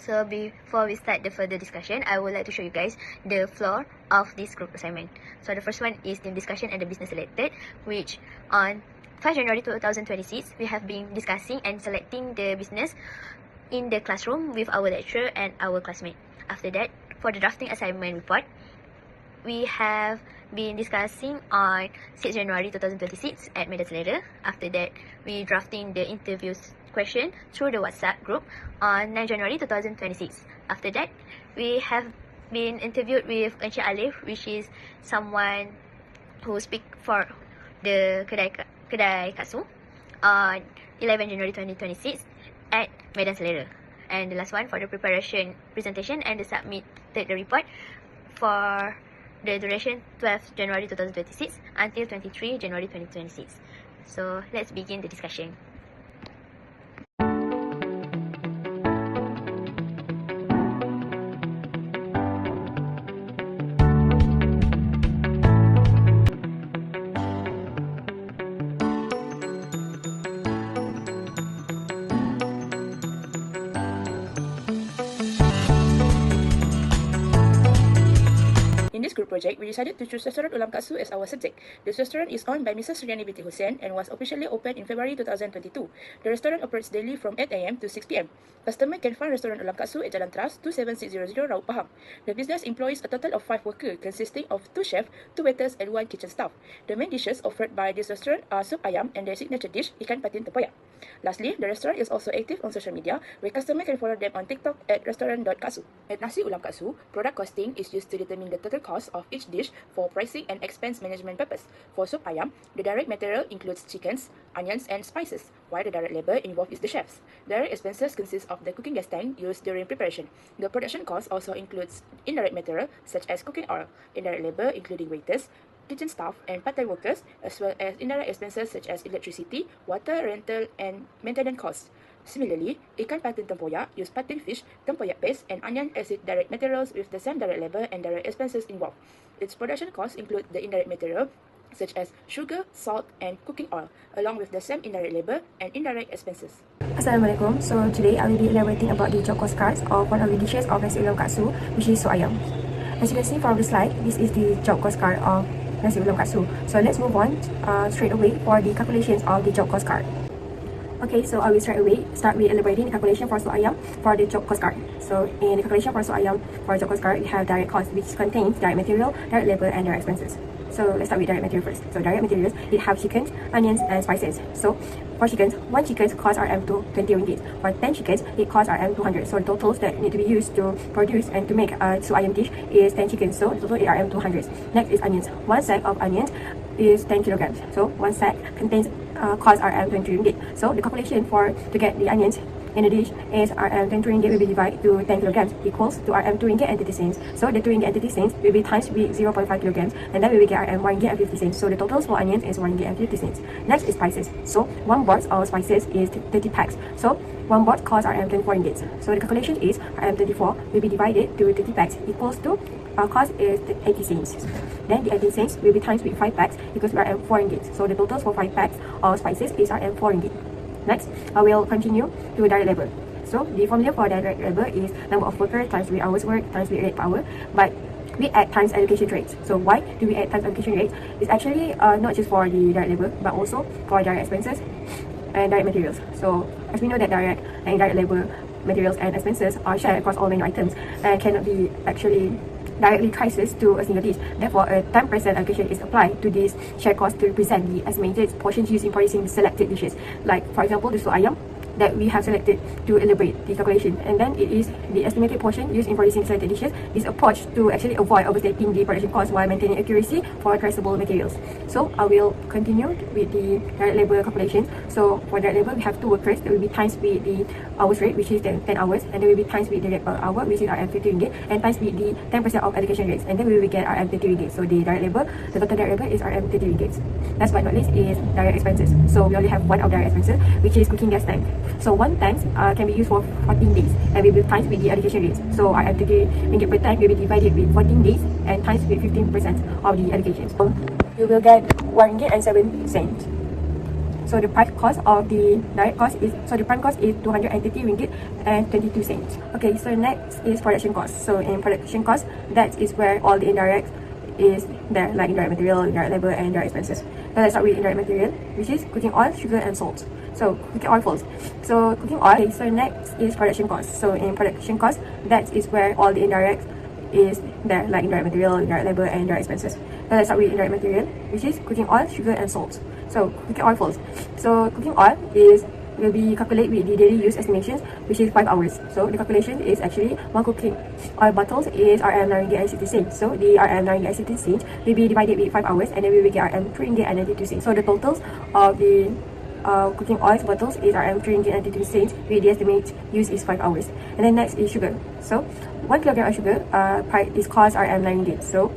So before we start the further discussion, I would like to show you guys the floor of this group assignment. So the first one is team discussion and the business selected, which on 5 January 2026, we have been discussing and selecting the business in the classroom with our lecturer and our classmate. After that, for the drafting assignment report, we have been discussing on 6 January 2026 at Medan Selera. After that, we drafting the interviews question through the WhatsApp group on 9 January 2026. After that, we have been interviewed with Encik Alif, which is someone who speak for the Kedai Katsu on 11 January 2026 at Medan Selera. And the last one for the preparation presentation and the submitted the report for the duration 12 January 2026 until 23 January 2026. So let's begin the discussion. In this group project, we decided to choose restaurant Ulam Katsu as our subject. This restaurant is owned by Mrs. Suryani binti Hussain and was officially opened in February 2022. The restaurant operates daily from 8 AM to 6 PM. Customer can find restaurant Ulam Katsu at Jalan Teras 27600 Raub Pahang. The business employs a total of 5 workers consisting of 2 chefs, 2 waiters and 1 kitchen staff. The main dishes offered by this restaurant are soup ayam and their signature dish, ikan patin tempoyak. Lastly, the restaurant is also active on social media, where customers can follow them on TikTok at restaurant.katsu. At Nasi Ulam Katsu, product costing is used to determine the total cost of each dish for pricing and expense management purpose. For soup ayam, the direct material includes chickens, onions and spices, while the direct labor involved is the chefs. Direct expenses consist of the cooking gas tank used during preparation. The production cost also includes indirect material such as cooking oil, indirect labor including waiters, kitchen staff and part-time workers, as well as indirect expenses such as electricity, water, rental and maintenance costs. Similarly, ikan patin tempoyak use patin fish, tempoyak paste and onion as its direct materials with the same direct labor and direct expenses involved. Its production costs include the indirect material such as sugar, salt and cooking oil, along with the same indirect labor and indirect expenses. Assalamualaikum. So today I will be elaborating about the job cost cards of one of the dishes of Nasi Ulam Katsu, which is soup ayam. As you can see from the slide, this is the job cost card of Nasi Ulam Katsu. So let's move on straight away for the calculations of the job cost card. Okay, so I will straight away start with elaborating the calculation for soup ayam for the job cost card. So in the calculation for soup ayam for job cost card, we have direct cost, which contains direct material, direct labor and direct expenses. So let's start with direct material first. So direct materials, it have chickens, onions and spices. So for chickens, 1 chicken costs RM 20 ringgit. For 10 chickens, it costs RM 200. So the totals that need to be used to produce and to make a soup ayam dish is 10 chickens. So the total is RM 200. Next is onions. 1 sack of onions is 10 kilograms. So 1 sack contains costs RM 20 ringgit. So the calculation for to get the onions in the dish is RM 20 ringgit will be divided to 10 kilograms equals to RM 2 ringgit and 30 cents. So the 2 ringgit and 30 cents will be times with 0.5 kilograms and then we will get RM 1 ringgit and 50 cents. So the totals for onions is 1 ringgit and 50 cents. Next is spices. So 1 box of spices is 30 packs. So 1 box costs RM 24 ringgit. So the calculation is RM 24 will be divided to 30 packs equals to cost is 80 cents. Then the 18 cents will be times with 5 packs equals to RM 4 ringgit. So the totals for 5 packs of spices is RM 4 ringgit. Next, I will continue to direct labor. So the formula for direct labor is number of workers times 3 hours work times rate per hour, but we add times allocation rates. So why do we add times allocation rates? It's actually not just for the direct labor, but also for direct expenses and direct materials. So as we know that direct and indirect labor materials and expenses are shared across all menu items and cannot be actually directly traced to a single dish. Therefore, a 10% allocation is applied to this share cost to represent the estimated portions used in producing the selected dishes. Like for example, the soup ayam that we have selected to elaborate the calculation, and then it is the estimated portion used in producing selected dishes. This approach to actually avoid overstating the production cost while maintaining accuracy for traceable materials. So I will continue with the direct labor calculation. So for direct labor, we have 2 workers that will be times with the hours rate, which is 10 hours, and then will be times with the rate per hour, which is RM 50 ringgit, and times with the 10% of allocation rates, and then we will get RM 30 ringgit. So the direct labor, the total direct labor is RM 30 ringgit. Last but not least is direct expenses. So we only have 1 of direct expenses, which is cooking gas tank. So 1 tank can be used for 14 days and will be times with the allocation rates. So RM 30 ringgit per tank will be divided with 14 days and times with 15% of the allocation. So you will get 1 ringgit and 7 cents. So the price cost of the direct cost is, so the prime cost is 230 ringgit and 22 cents. Okay, so next is production cost. So in production cost, that is where all the indirect is there, like indirect material, indirect labor, and indirect expenses. Now let's start with indirect material, which is cooking oil, sugar, and salt. So cooking oil first. So cooking oil. Okay, so next is production cost. So in production cost, that is where all the indirect is there, like indirect material, indirect labor, and indirect expenses. Now let's start with indirect material, which is cooking oil, sugar, and salt. So cooking oil first. So cooking oil will be calculated with the daily use estimations, which is 5 hours. So the calculation is actually one cooking oil bottles is RM 9 ringgit and 60 cents. So the RM 9 ringgit and 60 cents will be divided with 5 hours, and then we will get RM 3 ringgit and 92 cents. So the totals of the cooking oil bottles is RM 3 ringgit and 92 cents, with the estimate use is 5 hours. And then next is sugar. So 1 kilogram of sugar price is cost RM 9 ringgit. So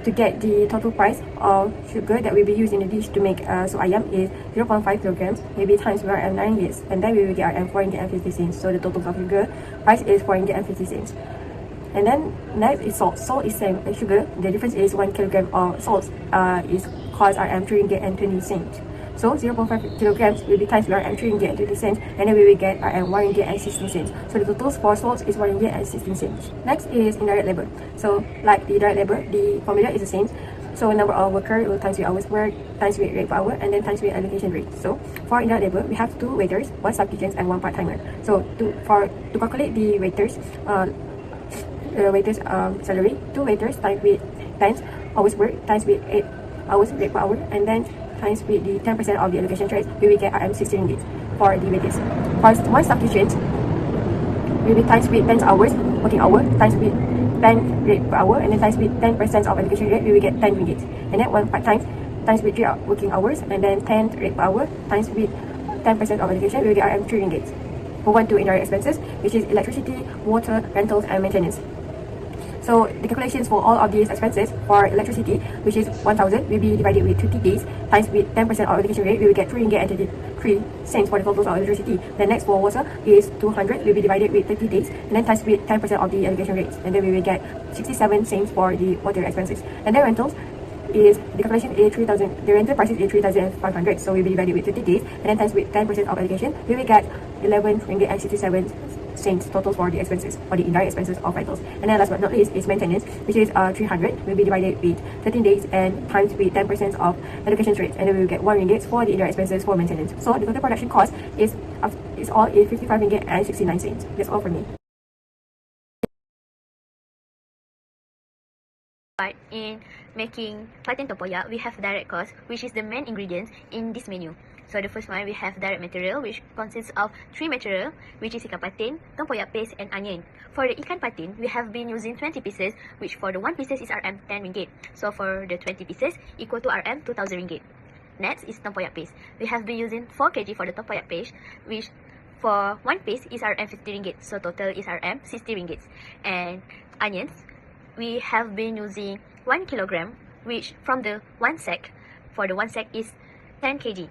to get the total price of sugar that will be used in the dish to make so ayam is 0.5 kilograms, maybe times RM 9 ringgit, and then we will get RM 4 ringgit and 50 cents. So the total of sugar price is 4 ringgit and 50 cents. And then next is salt. Salt is same as sugar. The difference is 1 kilogram of salt is cost RM 3 ringgit and 20 cents. So 0.5 kilograms will be times RM 3 ringgit and 20 cents, and then we will get RM 1 ringgit and 16 cents. So the totals for salt is 1 ringgit and 16 cents. Next is indirect labor. So like the direct labor, the formula is the same. So number of worker will times with hours work, times with rate per hour, and then times with allocation rate. So for indirect labor, we have 2 waiters, 1 sub kitchens, and 1 part-timer. So to calculate the waiters salary, 2 waiters times with 10 hours work, times with 8 hours rate per hour, and then times with the 10% of the allocation rate, we will get RM 60 ringgit for the waiters. For 1 sub kitchen, we will be times with 10 hours working hour, times with 10 rate per hour, and then times with 10% of allocation rate, we will get 10 ringgit. And then 1 part-time times with 3 working hours, and then 10 rate per hour times with 10% of allocation, we will get RM 3 ringgit. Move on to indirect expenses, which is electricity, water, rentals, and maintenance. So the calculations for all of these expenses, for electricity, which is 1,000, will be divided with 20 days, times with 10% of allocation rate, we will get 3 ringgit and 33 cents for the totals of electricity. Then next for water is 200, will be divided with 30 days, and then times with 10% of the allocation rates, and then we will get 67 cents for the water expenses. And then rentals is, the calculation is 3,000, the rental price is 3,500, so we will be divided with 30 days, and then times with 10% of allocation, we will get 11 ringgit and 67 cents total for the expenses, for the indirect expenses of rentals. And then last but not least is maintenance, which is 300, will be divided with 13 days and times with 10% of allocation rates, and then we will get 1 ringgit for the indirect expenses for maintenance. So the total production cost is all is 55 ringgit and 69 cents. That's all from me. But in making patin tempoyak, we have direct cost, which is the main ingredients in this menu. So the first one, we have direct material, which consists of 3 material, which is ikan patin, tempoyak paste, and onion. For the ikan patin, we have been using 20 pieces, which for the 1 pieces is RM 10 ringgit. So for the 20 pieces, equal to RM 2,000 ringgit. Next is tempoyak paste. We have been using 4 kg for the tempoyak paste, which for 1 piece is RM 50 ringgit. So total is RM 60 ringgit. And onions, we have been using 1 kilogram, which from the 1 sack, for the 1 sack is 10 kg.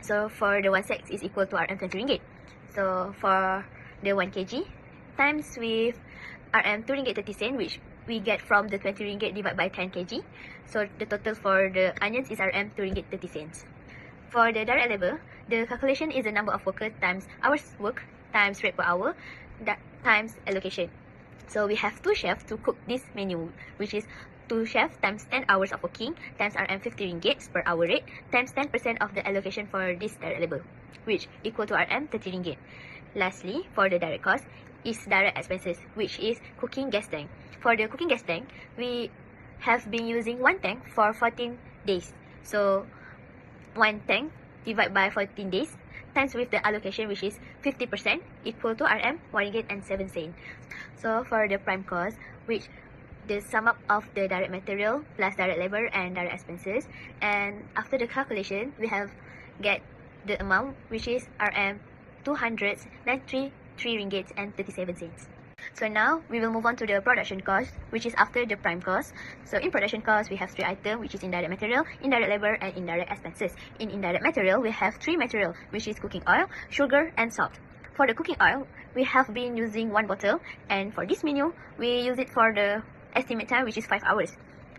So for the 1 sack is equal to RM 20 ringgit. So for the 1 kg times with RM 2 ringgit 30 cent, which we get from the 20 ringgit divided by 10 kg. So the total for the onions is RM 2 ringgit 30 cents. For the direct labor, the calculation is the number of workers times hours work times rate per hour times allocation. So we have 2 chefs to cook this menu, which is 2 chefs times 10 hours of working times RM 50 ringgit per hour rate times 10% of the allocation for this direct labor, which equal to RM 30 ringgit. Lastly, for the direct cost is direct expenses, which is cooking gas tank. For the cooking gas tank, we have been using 1 tank for 14 days. So 1 tank divided by 14 days times with the allocation, which is 50%, equal to RM 1 ringgit and 7 cents. So for the prime cost, which the sum up of the direct material plus direct labor and direct expenses, and after the calculation, we have get the amount, which is RM 293 ringgit and 37 cents. So now we will move on to the production cost, which is after the prime cost. So in production cost, we have 3 items, which is indirect material, indirect labor, and indirect expenses. In indirect material, we have 3 material, which is cooking oil, sugar, and salt. For the cooking oil, we have been using 1 bottle, and for this menu, we use it for the estimate time, which is 5 hours.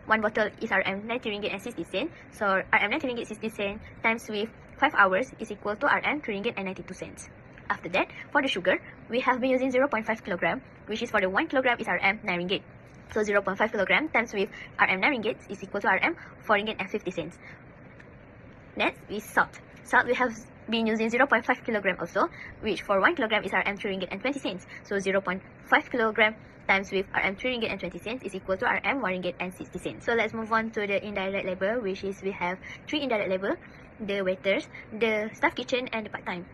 1 bottle is RM 90 ringgit and 60 cents. So RM 90 ringgit 60 cents times with 5 hours is equal to Rm 3 ringgit and 92 cents. After that, for the sugar, we have been using 0.5 kilogram, which is for the 1 kilogram is Rm 9 ringgit. So 0.5 kilogram times with Rm 9 ringgit is equal to Rm 4 ringgit and 50 cents. Next is salt. Salt we have been using 0.5 kilogram also, which for 1 kilogram is Rm 3 ringgit and 20 cents. So 0.5 kilogram times with Rm 3 ringgit and 20 cents is equal to Rm 1 ringgit and 60 cents. So let's move on to the indirect labor, which is we have 3 indirect labor: the waiters, the staff kitchen, and the part-time.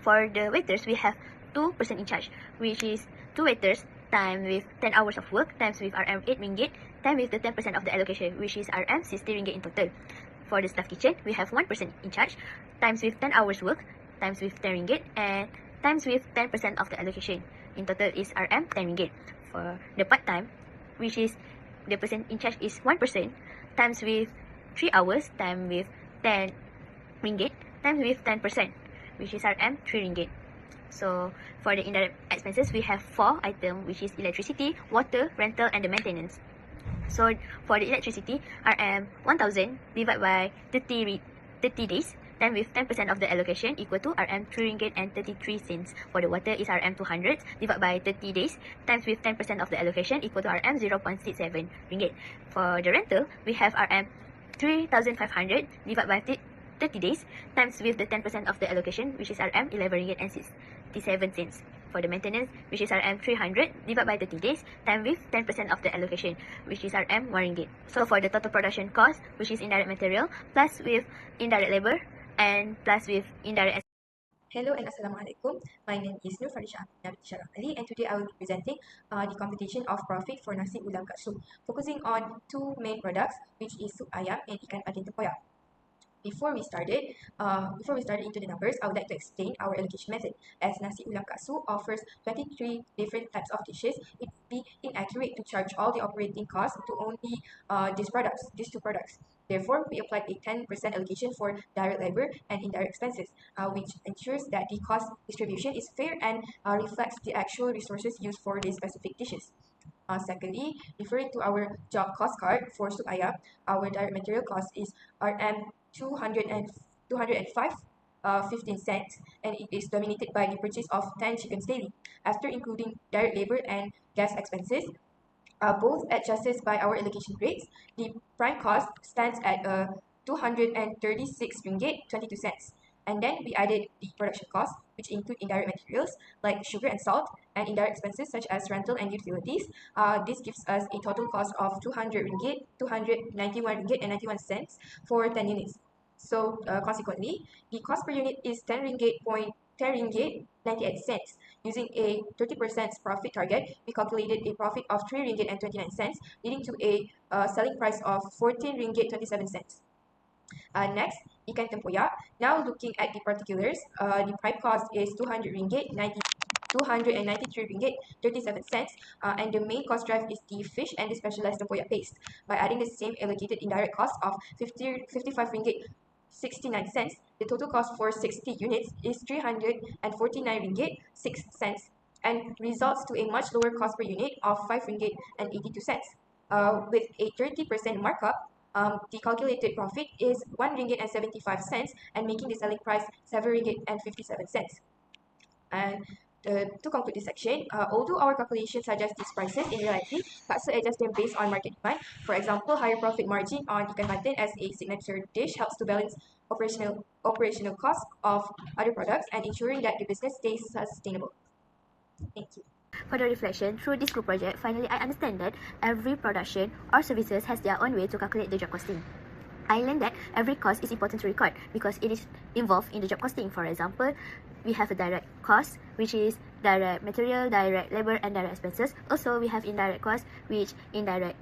For the waiters, we have 2 person in charge, which is 2 waiters times with 10 hours of work times with Rm 8 ringgit times with the 10% of the allocation, which is Rm 60 ringgit in total. For the staff kitchen, we have 1 person in charge times with 10 hours work times with 10 ringgit and times with 10% of the allocation. In total is Rm 10 ringgit. For the part-time, which is the person in charge is 1 person times with 3 hours times with 10 ringgit times with 10%, which is Rm 3 ringgit. So for the indirect expenses, we have 4 items, which is electricity, water, rental, and the maintenance. So for the electricity, Rm 1000 divided by 30 days, then with 10% of the allocation equal to Rm 3 ringgit and 33 cents. For the water is Rm 200 divided by 30 days times with 10% of the allocation equal to Rm 0.67 ringgit. For the rental, we have Rm 3500 divided by 30 days times with the 10% of the allocation, which is Rm 11 ringgit and 67 cents. For the maintenance, which is Rm 300 divided by 30 days times with 10% of the allocation, which is Rm 1 ringgit. So for the total production cost, which is indirect material plus with indirect labor and plus with indirect. Hello and Assalamualaikum. My name is Nur Fasha Farisya and today I will be presenting the computation of profit for Nasi Ulam Katsu, focusing on 2 main products, which is soup ayam and ikan patin tempoyak. Before we started into the numbers, I would like to explain our allocation method. As Nasi Ulam Katsu offers 23 different types of dishes, it would be inaccurate to charge all the operating costs to only these two products. Therefore, we applied a 10% allocation for direct labor and indirect expenses, which ensures that the cost distribution is fair and reflects the actual resources used for these specific dishes. Secondly, referring to our job cost card for soup ayam, our direct material cost is Rm 205 15 cents, and it is dominated by the purchase of 10 chickens daily. After including direct labor and gas expenses, both adjusted by our allocation rates, the prime cost stands at 236 ringgit 22 cents. And then we added the production cost, which include indirect materials like sugar and salt, and indirect expenses such as rental and utilities. This gives us a total cost of 200 ringgit, 291 ringgit and 91 cents for 10 units. So consequently, the cost per unit is 10 ringgit 98 cents. Using a 30% profit target, we calculated a profit of 3 ringgit and 29 cents, leading to a selling price of 14 ringgit 27 cents. Next, ikan tempoyak. Now looking at the particulars, the prime cost is 200 ringgit 293 ringgit 37 cents, and the main cost drive is the fish and the specialized tempoyak paste. By adding the same allocated indirect cost of 55 ringgit 69 cents, the total cost for 60 units is 349 ringgit 6 cents, and results to a much lower cost per unit of 5 ringgit and 82 cents. With a 30% markup, the calculated profit is 1 ringgit and 75 cents, and making the selling price 7 ringgit and 57 cents. And to conclude this section, although our calculations suggest these prices, in reality, Katsu adjusts them based on market demand. For example, higher profit margin on ikan patin as a signature dish helps to balance operational costs of other products and ensuring that the business stays sustainable. Thank you. For the reflection, through this group project, finally I understand that every production or services has their own way to calculate the job costing. I learned that every cost is important to record because it is involved in the job costing. For example, we have a direct cost, which is direct material, direct labor, and direct expenses. Also, we have indirect cost, which indirect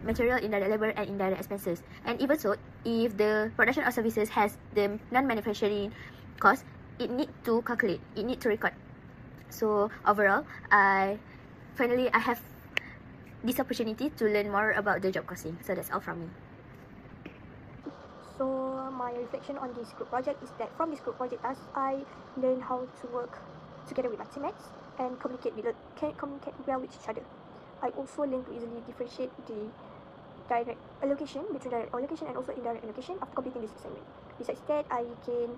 material, indirect labor, and indirect expenses. And even so, if the production or services has the non-manufacturing cost, it need to calculate, it need to record. So overall, I have this opportunity to learn more about the job costing. So that's all from me. So my reflection on this group project is that from this group project task, I learned how to work together with my teammates and communicate well with each other. I also learned to easily differentiate the direct allocation between direct allocation and also indirect allocation after completing this assignment. Besides that, I gain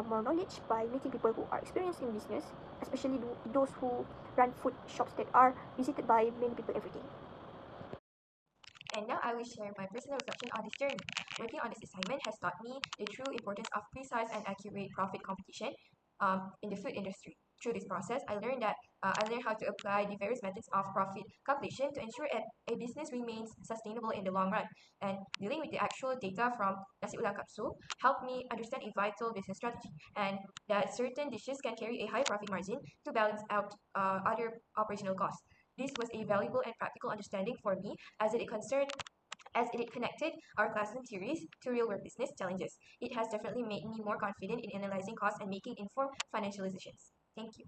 more knowledge by meeting people who are experienced in business, especially those who run food shops that are visited by many people every day. And now I will share my personal reflection on this journey. Working on this assignment has taught me the true importance of precise and accurate profit computation in the food industry. Through this process, I learned how to apply the various methods of profit calculation to ensure a business remains sustainable in the long run. And dealing with the actual data from Nasi Ulam helped me understand a vital business strategy and that certain dishes can carry a high profit margin to balance out other operational costs. This was a valuable and practical understanding for me as it connected our classroom theories to real world business challenges. It has definitely made me more confident in analyzing costs and making informed financial decisions. Thank you.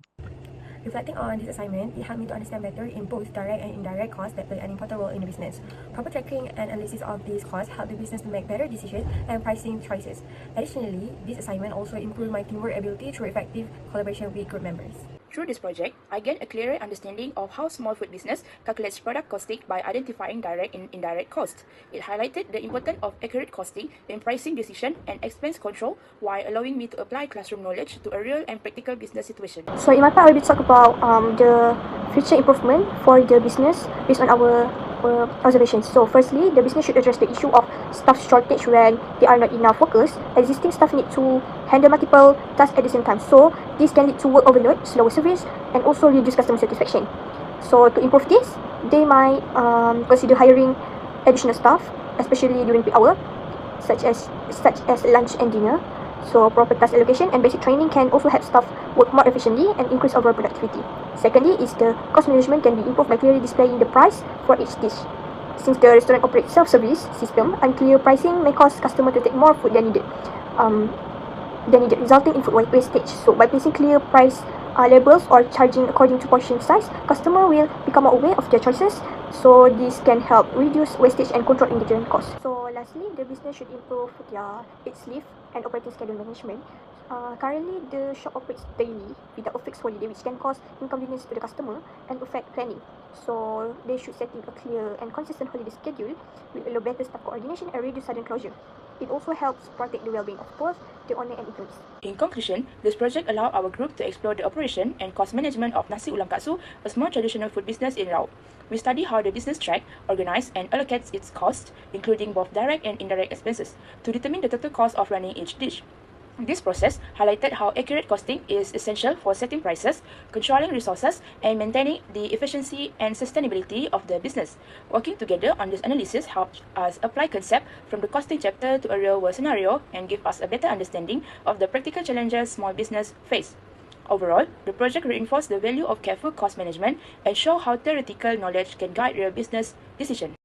Reflecting on this assignment, it helped me to understand better in both direct and indirect costs that play an important role in the business. Proper tracking and analysis of these costs help the business to make better decisions and pricing choices. Additionally, this assignment also improved my teamwork ability through effective collaboration with group members. Through this project, I gained a clearer understanding of how small food business calculates product costing by identifying direct and indirect costs. It highlighted the importance of accurate costing in pricing decision and expense control while allowing me to apply classroom knowledge to a real and practical business situation. So in my part, I will talk about the future improvement for the business based on our observations. So firstly, the business should address the issue of staff shortage when there are not enough workers. Existing staff need to handle multiple tasks at the same time. So this can lead to work overload, slower service, and also reduce customer satisfaction. So to improve this, they might consider hiring additional staff, especially during peak hour, such as lunch and dinner. So proper task allocation and basic training can also help staff work more efficiently and increase overall productivity. Secondly is the cost management can be improved by clearly displaying the price for each dish. Since the restaurant operates self-service system, unclear pricing may cause customer to take more food than needed, resulting in food wastage. So by placing clear price labels or charging according to portion size, customer will become more aware of their choices. So this can help reduce wastage and control engagement costs. So lastly, the business should improve its leave and operating schedule management. Currently, the shop operates daily without a fixed holiday, which can cause inconvenience to the customer and affect planning. So they should set a clear and consistent holiday schedule will allow better staff coordination and reduce sudden closure. It also helps protect the well-being of both the owner and employees. In conclusion, this project allowed our group to explore the operation and cost management of Nasi Ulam Katsu, a small traditional food business in Laos. We study how the business track, organize, and allocates its costs, including both direct and indirect expenses, to determine the total cost of running each dish. This process highlighted how accurate costing is essential for setting prices, controlling resources, and maintaining the efficiency and sustainability of the business. Working together on this analysis helped us apply concept from the costing chapter to a real-world scenario and give us a better understanding of the practical challenges small business face. Overall, the project reinforced the value of careful cost management and show how theoretical knowledge can guide real business decisions.